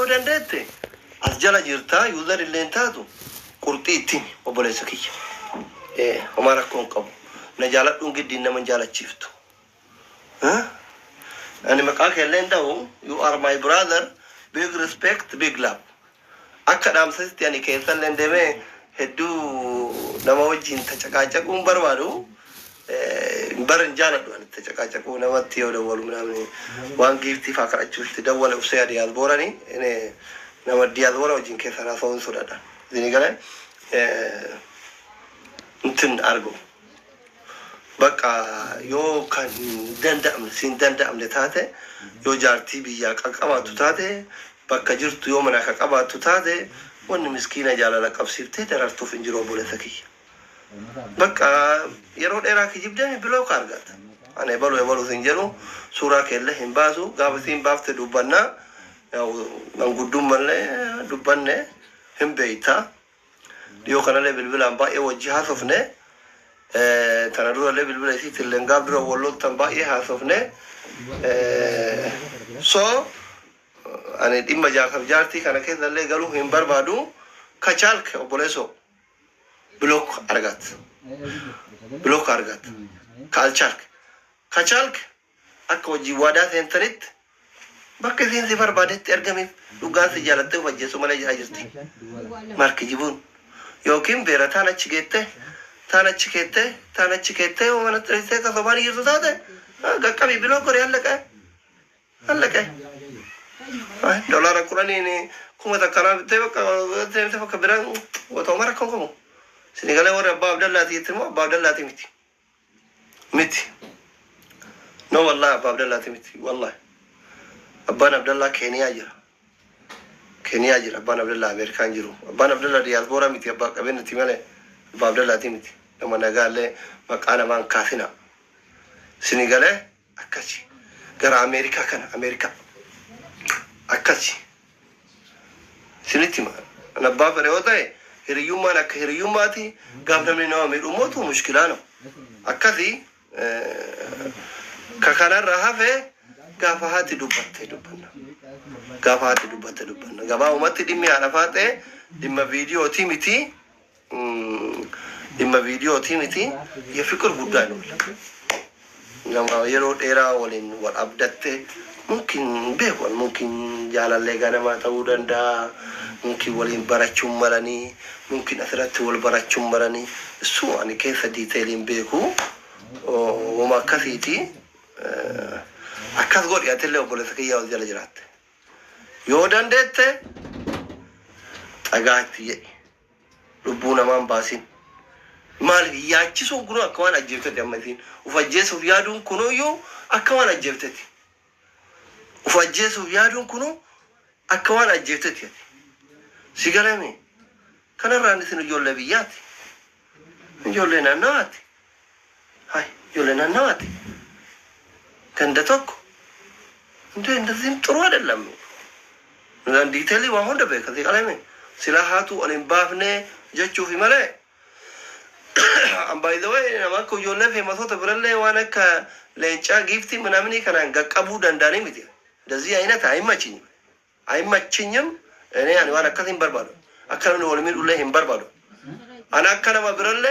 dandette asjala jirta user illeen taatu qurxii ittiin obboleessa kiyya Omar akkon qabu na jaaladhuun giddiin nama jaalachiiftu ani maqaa kelleen ta'u you are my brother big respect big love akka dhaamsatti ani keessallee deemee hedduu nama wajjin tacaqaacaquun barbaadu baran jaaladhu ani tacaqaacaquu namatti yoo dawwalu namni waan giiftii faa kadhachuutti dawwala ufsee adiyaal boorani nama diyaal boora wajjin keessa raasawuun sodaadha zini galee እንትን አርገው በቃ ዮ ካን ደንዳም ሲን ደንዳም ለታተ ዮ ጃርቲ ቢያ ቀቀባቱ ታተ በቃ ጅርቱ ዮ መና ቀቀባቱ ታተ ወን ምስኪና ጃላላ ቀብሲፍቴ ተራርቶ ፍንጅሮ ቦለተኪ በቃ የሮ ዴራ ከጅብደን ብለው ካርጋት አኔ በሎ ሲንጀሩ ሱራ ከለ ህምባሱ ጋብሲን ባፍተ ዱባና ያው መንጉዱም መለ ዱባነ ህምቤታ ዮ ከነለ ብልብል አምባ የወጅሃ ሶፍነ ተናዱ ለለ ብልብል ሲት ለንጋብ ድሮ ወሎ ተንባ የሃሶፍነ ሶ አኔ ዲማ ጃከብ ጃርቲ ከነከ ለለ ገሉ ሂምበር ባዱ ከቻልክ ኦቦሌሶ ብሎክ አርጋት ካልቻልክ ከቻልክ አኮጂ ዋዳ ሴንተሪት በከዚን ሲፈር ባደት እርገሜ ዱጋስ ይያለተ ወጀሱ መለያ አጅርቲ ማርክ ጅቡን ዮኪም ቤራታና ችኬቴ ወመነ ጥሪቴ ከሶባን ይርዛተ ገቀቢ ብሎ ቆር ያለቀ ዶላር ቁራኒ ኔ ኩመታ ካራብ ተበቃ ተፈከ ብራን ወቶ ማረከም ኮሞ ሲኒጋለ ወረ አባ አብደላቲ ይትሞ አባ አብደላቲ ሚቲ ኖ والله አባ አብደላቲ ሚቲ والله አባን አብደላ ኬንያ ጅራ አባን አብደላ አሜሪካን ጅሩ አባን አብደላ ዲያስፖራ ሚቲ አባ ቀበንቲ ማለ አባ አብደላቲ ሚቲ ለማናጋለ መቃና ማን ካፊና ሲኒጋለ አካቺ ገራ አሜሪካ ከና አሜሪካ አካቺ ሲኒቲማ ነባ ፈረወታይ ህሪዩማን ህሪዩማቲ ጋብነም ነው የሚሩሞቱ ሙሽኪላ ነው አካዚ ከካና ረሃፈ ጋፋሃት ዱበና ገባ ወመት ዲሚ አላፋቴ ዲማ ቪዲዮ ቲሚቲ የፍቅር ጉዳይ ነው ለማ የሮ ዴራ ወሊን ወአብደተ ሙምኪን ጃላለ ጋነማ ተውደንዳ ሙምኪን ወሊን በራቹም መራኒ ሙምኪን አስራት ወልበራቹም መራኒ እሱ አኒ ከፈ ዲቴይልን ቤኩ ወማከፊቲ አካዝ ጎድ ያተለው ፖለቲካው ጀለጅራት ዮዳንደተ ጠጋት ልቡና ማንባሲን ማል ያቺ ጉሩ አካዋን አጀብተ ደመቲን ወፈጀሱ ያዱን ኩኖዮ አካዋን አጀብተቲ ወፈጀሱ ያዱን ኩኖ አካዋን አጀብተቲ ሲገረሚ ከነራንስ ነው ጆለብያት ጆለናናት ጆለናናት ከንደተኩ እንደዚህም ጥሩ አይደለም እንዴ ዲቴሊ ዋሆን ደበ ከዚህ ቀለሜ ሲላሃቱ ኦሊምባፍኔ ጀቹ ፊመለ አምባይ ዘወይ ነማኮ ዮለፍ የመሶተ ብረለ ዋነከ ለጫ ጊፍቲ ምናምን ይከናን ገቀቡ ደንዳኔ ሚት እንደዚህ አይነት አይመችኝም እኔ አን ዋና ከሲን በርባዶ አከነ ወልሚል ሁሉ ይንበርባዶ አና ከነማ ብረለ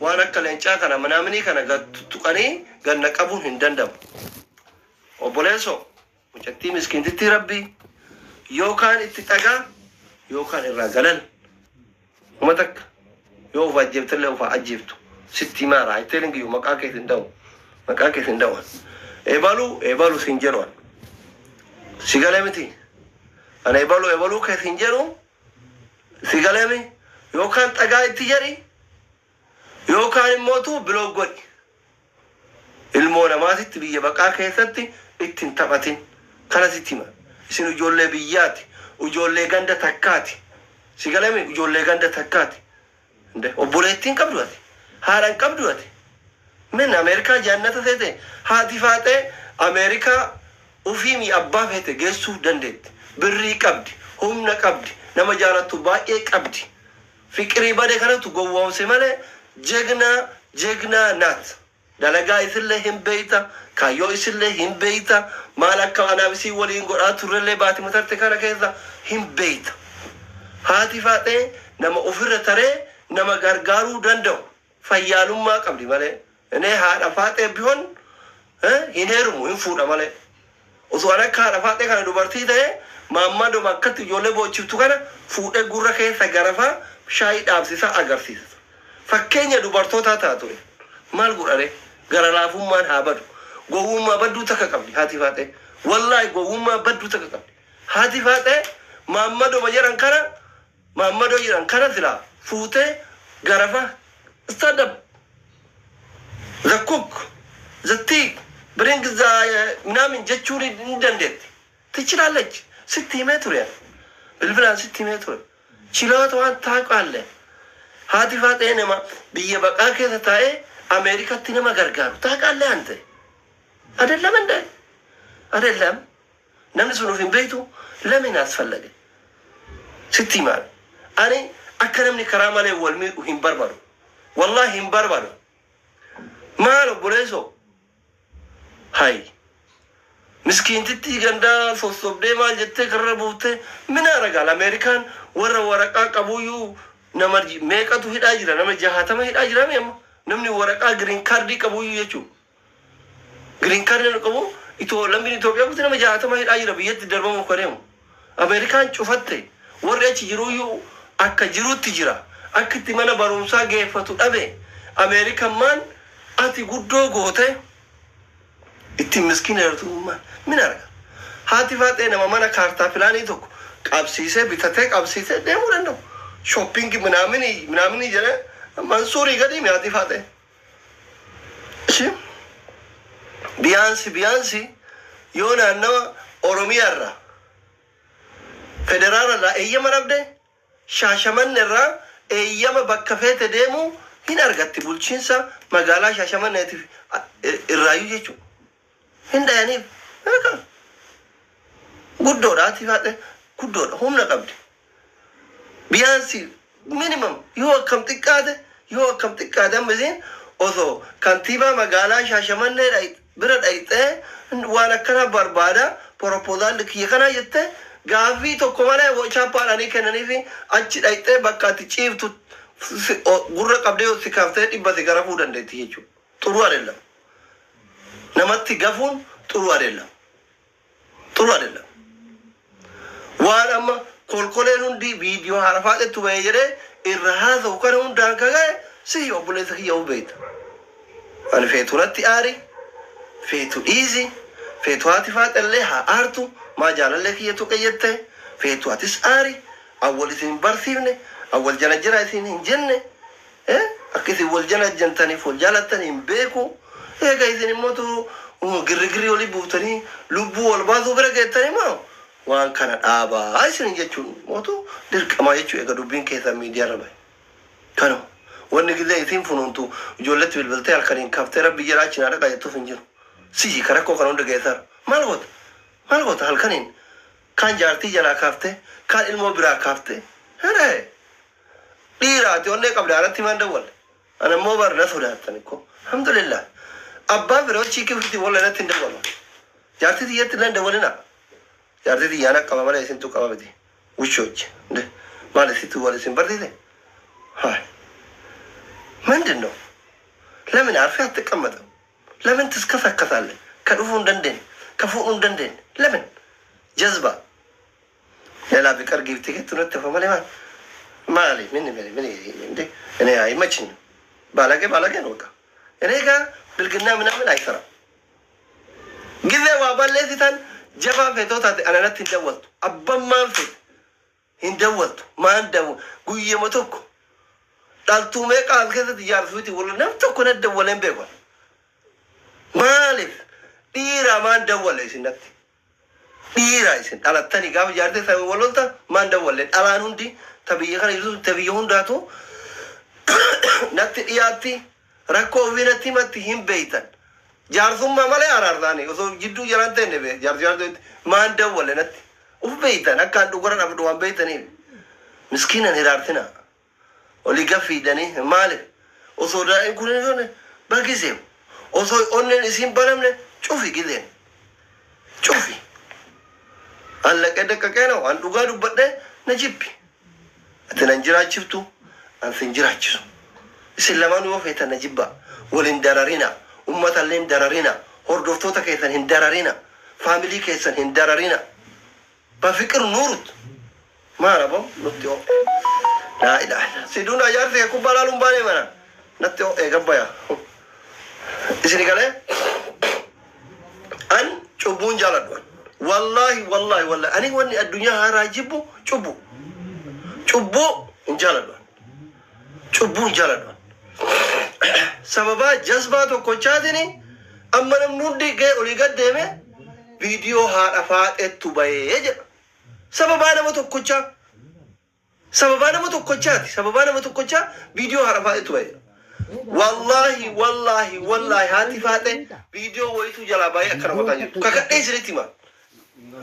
ዋነከ ለጫ ከና ምናምን ይከና ገቱቀኒ ገነቀቡ እንደንደም ኦቦሌሶ ሙጨቲ ምስኪንቲ ረቢ ዮካን ኢትጠጋ ዮካን ይራገላል ወመተክ ዮ ዋጅብተለ ወአጅብቱ ሲቲማራ አይተልንግ ዩ መቃከት እንደው ኤባሉ ሲንጀሮን ሲጋለምቲ አና ኤባሉ ከሲንጀሮ ሲጋለሚ ዮካን ጠጋ ኢትጀሪ ዮካን ሞቱ ብሎጎድ ኢልሞና ማሲት ቢየ በቃከሰቲ ኢትን ተባቲን ካላሲቲማ ሲኑ ጆሌ ቢያት ኡጆሌ ገንደ ተካቲ ሲጋለሚ ኡጆሌ ገንደ ተካቲ እንደ ኦቦሌቲን ቀብዱት ሃራን ቀብዱት ምን አሜሪካ ጃነተ ሰተ ሃቲፋቴ አሜሪካ ኡፊሚ አባፈተ ገሱ ደንደት ብሪ ቀብድ ሁምነ ቀብድ ነመጃራቱ ባኤ ቀብድ ፍቅሪ ባደ ከረቱ ጎዋው ሲመለ ጀግና ናት dalagaa isillee hin beeyta kaayyoo isillee hin beeyta maal akka anaabisii waliin godhaa turrellee baati matarte kana keessa hin beeyta. Haati Faaxee nama ofirra taree nama gargaaruu danda'u fayyaalummaa qabdi malee inni haadha Faaxee bihoon hin heerumu hin fuudha malee osoo akka haadha Faaxee kana dubartii ta'ee maammadoo akkatti ijoollee boochiftu kana fuudhee gurra keessa garafaa shaayii dhaabsisaa agarsiisa. Fakkeenya dubartootaa taatu maal godhare gara laafummaan haa badu gowwummaa badduu takka qabdi haati Faaxee wallaahi gowwummaa badduu takka qabdi haati Faaxee maammadoo jedhan kana silaa fuutee garafa stand up the cook the tea bring the ምናምን jechuun hin dandeetti ትችላለች ስትይመ ture bilbilaan ስትይመ ture chiloota waan taaqaalle haati Faaxee nama biyya baqaa keessa taa'ee Ameerikatti nama gargaaru taaqaalle ante አይደለም እንደ አይደለም namni sun of hin beektu ለምን አስፈለገ ስትይማል ani akka namni karaa malee wal miidhu hin barbaadu wallahi hin barbaadu maal obboleeso hay miskiintitti gandaa sossobdee maal jettee karra buuftee min aragaal Ameerikaan warra waraqaa qabuyyuu nama meeqatu hidhaa jira nama 60 hidhaa jira meemma namni waraqaa green card qabuyyuu jechuudha green card qabu lammiin Itoophiyaa kuti nama 60 hidhaa jira biyyatti darbamu kareemu Ameerikaan cufatte warri achi jiruyyuu akka jirutti jira akka itti mana barumsaa geeffatu dhabe Ameerikaan maan ati guddoo goote itti miskiina yeroo min arga haati Faaxee nama mana kaartaa pilaanii tokko qabsiisee bitatee qabsiisee deemuu danda'u shopping ምናምን jala mansuurii gadi haati Faaxee biyaansi yoo naannawa Oromiyaarra federaalaa eeyyama dhabde Shaashamanne irraa eeyyama bakka feete deemu hin argatti bulchiinsa magaalaa Shaashamanneetiif irraayyuu jechuudha. Hin dhayaniif guddoodha haati Faaxee guddoodha humna qabdi. Biyaansi minimum yoo akkam xiqqaate ammasiin osoo kantiibaa magaalaa Shaashamannee bira dhayxee waan akkana barbaada proposaalli kiyya kana jettee gaafii tokko malee chaappaadhaanii kennaniifi achi dhayxee bakka ati ciiftu gurra qabdee si kaaftee dhibba si garafuu dandeetti jechuudha. Xuru adeellam. Namatti gafuun xuru adeellam. Waan amma kolkoleen hundi viidiyoo haala Faaxeetu bahee jedhee irra haasa'u kana hundaan kaga'e si obboleessa kiyya hubeeta. Ani feeturatti aari feetu dhiisi feetu haati Faaxeellee haa aartu maa jaalallee kiyyatu qayyatte feetu atis aari awwal isin barsiifne awwal jala jira isin hin jenne akkasi wal jala jantaniif wal jaalattan hin beeku eega isin immoo girrigirri olii buuftanii lubbuu wal baasuu bira geettanii maa waan kana dhaabaa isin jechuun mootu dirqamaa jechuu eega dubbiin keessaa miidiyaarra bahe kanu wanni gizee isin funuuntu ijoolletti bilbiltee halkaniin kaaftee rabbi jedhaa cinaa dhaqaa jettuuf hin jiru sii karakkoo kana hunda geessaa maal goota halkaniin kaan jaartii jalaa kaaftee kaan ilmoo biraa kaaftee dhiiraati onnee qabda alatti maan dawwalle ana immoo barna sodaattan ikko alhamdulillah abbaan biroo chiikii fiti walla irratti hin dawwalu jaartii xiyyatti illee hin dawwalina jaartii xiyyaana qaba malee isintu qaba miti wushoochi maal isitu wal isin barsiise ምንድን ነው ለምን አርፌ አትቀመጥም ለምን ትስከሰከሳለህ ከዱፉ እንደንደን ከፉኡ እንደንደን ለምን ጀዝባ ሌላ ቢቀር ጊፍት ከትነት ተፈመለ ማለ ምን እንዴ እኔ አይመችኝም ባላገ ነው በቃ እኔ ጋር ብልግና ምናምን አይሰራም ጊዜው አባለሲታን ጀባ ፈቶታ አናነት እንደወጡ አባማን ፈት እንደወጡ ማን ደው ጉየ መቶኩ ዳልቱ መቃ አልከተ ያርፉት ወለና ተኮነ ደወለን በቆ ማለፍ ዲራ ማን ደወለ ሲነት ዲራ ሲን አላተኒ ጋብ ያርደ ሳይ ወለልታ ማን ደወለ አላኑ እንዲ ተብየ ከረ ይዙ ተብየ ሁንዳቶ ነጥ ያቲ ረኮ ዊነቲ መት ሂም በይተን ጃርሱማ ማለ አራርዳኔ ኦሶ ጅዱ ጀራንተ ነበ ጃርጃርደ ማን ደወለ ነት ኡፍ በይተን አካንዱ ጎረና ብዶ ዋን በይተን ምስኪነን ሄዳርትና ኦሊጋፊ ደኔ ማለ ኦሶ ዳይ ኩነን በጊዜው osoo onnen isin banamne cufi gileen cufi allaqee daqqaqeena waan dhugaa dubbadhe na jibbi ati nan jiraachiftu an sin jiraachisu isin lamaan yoo feetan na jibba walin dararina ummatallee hin dararina hordoftoota keessan hin dararina faamilii keessan hin dararina بفكر نورت ما ربو نتيو لا إله إلا سيدون أجارتي يكون بالالون بالي منا نتيو إيه قبايا إسري قال أن شبون جالدوان والله أنا واني الدنيا هراجبو شبو جالدوان شبون جالدوان سببا جذباتو كوچادني أما نمنودي جاي أولي قد ديمه فيديو هارفات التوباية سببانا ما تكوچا فيديو هارفات التوباية والله هاتي فاتي فيديو ويتو جلاباية أكرا مطانجي كاكا إيش ريتي ما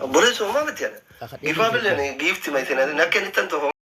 بوليسو ما بتيانا جيفا بلني جيفتي ما يتنا نكن نتنتو